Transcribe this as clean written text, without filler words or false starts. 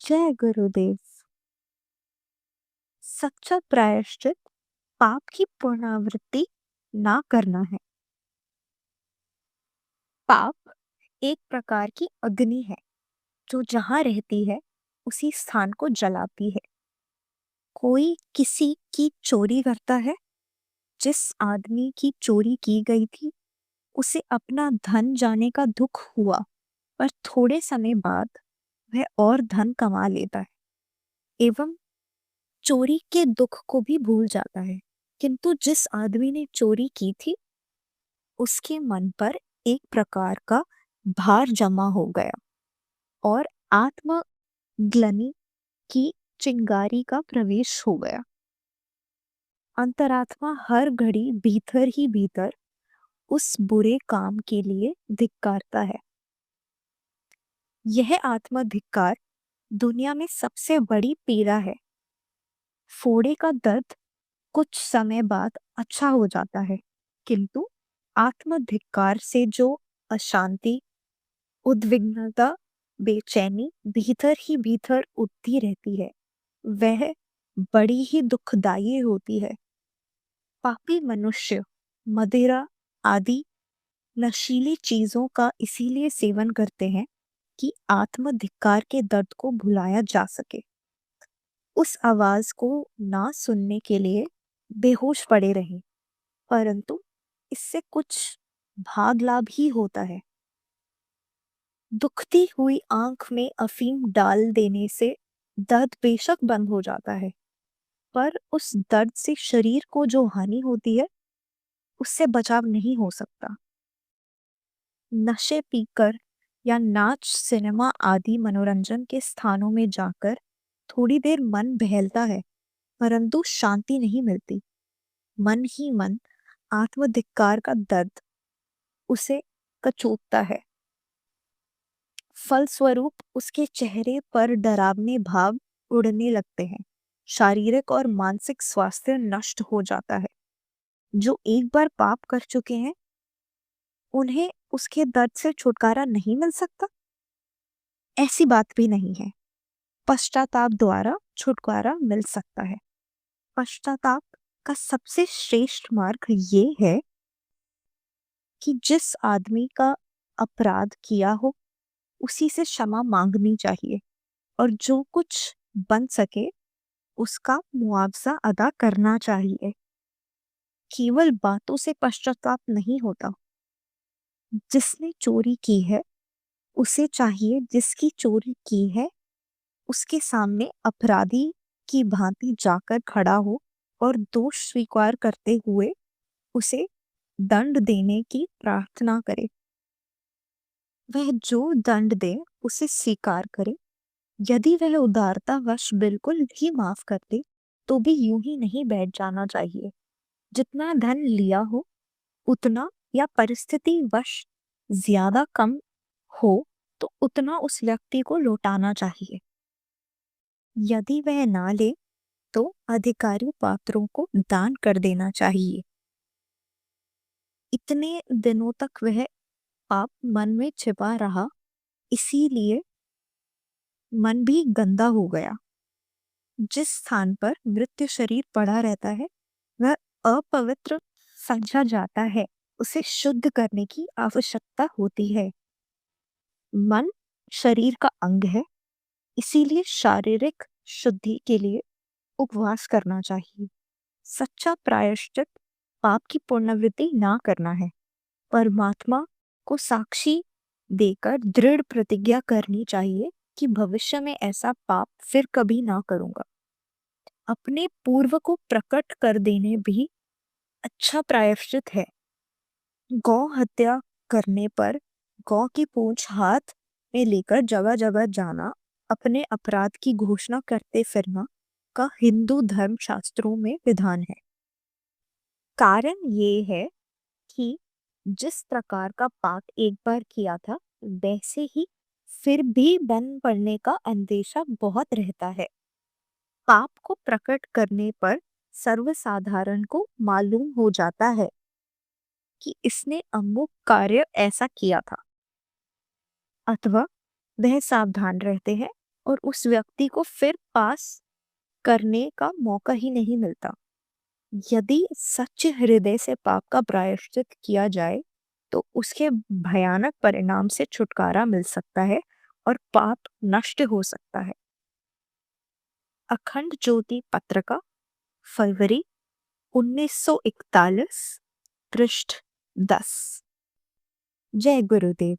जय गुरुदेव। सच्चा प्रायश्चित पाप की पुनरावृत्ति ना करना है। पाप एक प्रकार की अग्नि है जो जहां रहती है उसी स्थान को जलाती है। कोई किसी की चोरी करता है। जिस आदमी की चोरी की गई थी उसे अपना धन जाने का दुख हुआ, पर थोड़े समय बाद वह और धन कमा लेता है एवं चोरी के दुख को भी भूल जाता है। किंतु जिस आदमी ने चोरी की थी उसके मन पर एक प्रकार का भार जमा हो गया और आत्मग्लानि की चिंगारी का प्रवेश हो गया। अंतरात्मा हर घड़ी भीतर ही भीतर उस बुरे काम के लिए धिक्कारता है। यह आत्मधिक्कार दुनिया में सबसे बड़ी पीड़ा है। फोड़े का दर्द कुछ समय बाद अच्छा हो जाता है, किंतु आत्मधिक्कार से जो अशांति, उद्विग्नता, बेचैनी भीतर ही भीतर उठती रहती है वह बड़ी ही दुखदायी होती है। पापी मनुष्य मदिरा आदि नशीली चीजों का इसीलिए सेवन करते हैं कि आत्मधिक्कार के दर्द को भुलाया जा सके। उस आवाज को ना सुनने के लिए बेहोश पड़े रहें, परंतु इससे कुछ भाग लाभ ही होता है। दुखती हुई आंख में अफीम डाल देने से दर्द बेशक बंद हो जाता है, पर उस दर्द से शरीर को जो हानि होती है उससे बचाव नहीं हो सकता। नशे पीकर या नाच, सिनेमा आदि मनोरंजन के स्थानों में जाकर थोड़ी देर मन बहलता है, परंतु शांति नहीं मिलती। मन ही मन आत्मधिक्कार का दर्द उसे कचोटता है। फलस्वरूप उसके चेहरे पर डरावने भाव उड़ने लगते हैं। शारीरिक और मानसिक स्वास्थ्य नष्ट हो जाता है। जो एक बार पाप कर चुके हैं उन्हें उसके दर्द से छुटकारा नहीं मिल सकता? ऐसी बात भी नहीं है। पश्चाताप द्वारा छुटकारा मिल सकता है। पश्चाताप का सबसे श्रेष्ठ मार्ग ये है कि जिस आदमी का अपराध किया हो उसी से क्षमा मांगनी चाहिए और जो कुछ बन सके उसका मुआवजा अदा करना चाहिए। केवल बातों से पश्चाताप नहीं होता। जिसने चोरी की है उसे चाहिए जिसकी चोरी की है उसके सामने अपराधी की भांति जाकर खड़ा हो और दोष स्वीकार करते हुए उसे दंड देने की प्रार्थना करे। वह जो दंड दे उसे स्वीकार करे। यदि वह उदारतावश बिल्कुल भी माफ कर दे तो भी यूं ही नहीं बैठ जाना चाहिए। जितना धन लिया हो उतना, या परिस्थिति वश ज्यादा कम हो तो उतना उस व्यक्ति को लौटाना चाहिए। यदि वह ना ले तो अधिकारी पात्रों को दान कर देना चाहिए। इतने दिनों तक वह पाप मन में छिपा रहा, इसीलिए मन भी गंदा हो गया। जिस स्थान पर मृत्यु शरीर पड़ा रहता है वह अपवित्र समझा जाता है। उसे शुद्ध करने की आवश्यकता होती है। मन शरीर का अंग है, इसीलिए शारीरिक शुद्धि के लिए उपवास करना चाहिए। सच्चा प्रायश्चित पाप की पुनरावृत्ति ना करना है। परमात्मा को साक्षी देकर दृढ़ प्रतिज्ञा करनी चाहिए कि भविष्य में ऐसा पाप फिर कभी ना करूंगा। अपने पूर्व को प्रकट कर देने भी अच्छा प्रायश्चित है। गौ हत्या करने पर गौ की पूंछ हाथ में लेकर जगह जगह जाना, अपने अपराध की घोषणा करते फिरना का हिंदू धर्म शास्त्रों में विधान है। कारण ये है कि जिस प्रकार का पाप एक बार किया था वैसे ही फिर भी बन पड़ने का अंदेशा बहुत रहता है। पाप को प्रकट करने पर सर्वसाधारण को मालूम हो जाता है कि इसने अमुक कार्य ऐसा किया था, अथवा वह सावधान रहते हैं और उस व्यक्ति को फिर पास करने का मौका ही नहीं मिलता। यदि सच्चे हृदय से पाप का प्रायश्चित किया जाए तो उसके भयानक परिणाम से छुटकारा मिल सकता है और पाप नष्ट हो सकता है। अखंड ज्योति पत्रिका, फरवरी 1941, पृष्ठ 10। जय गुरुदेव।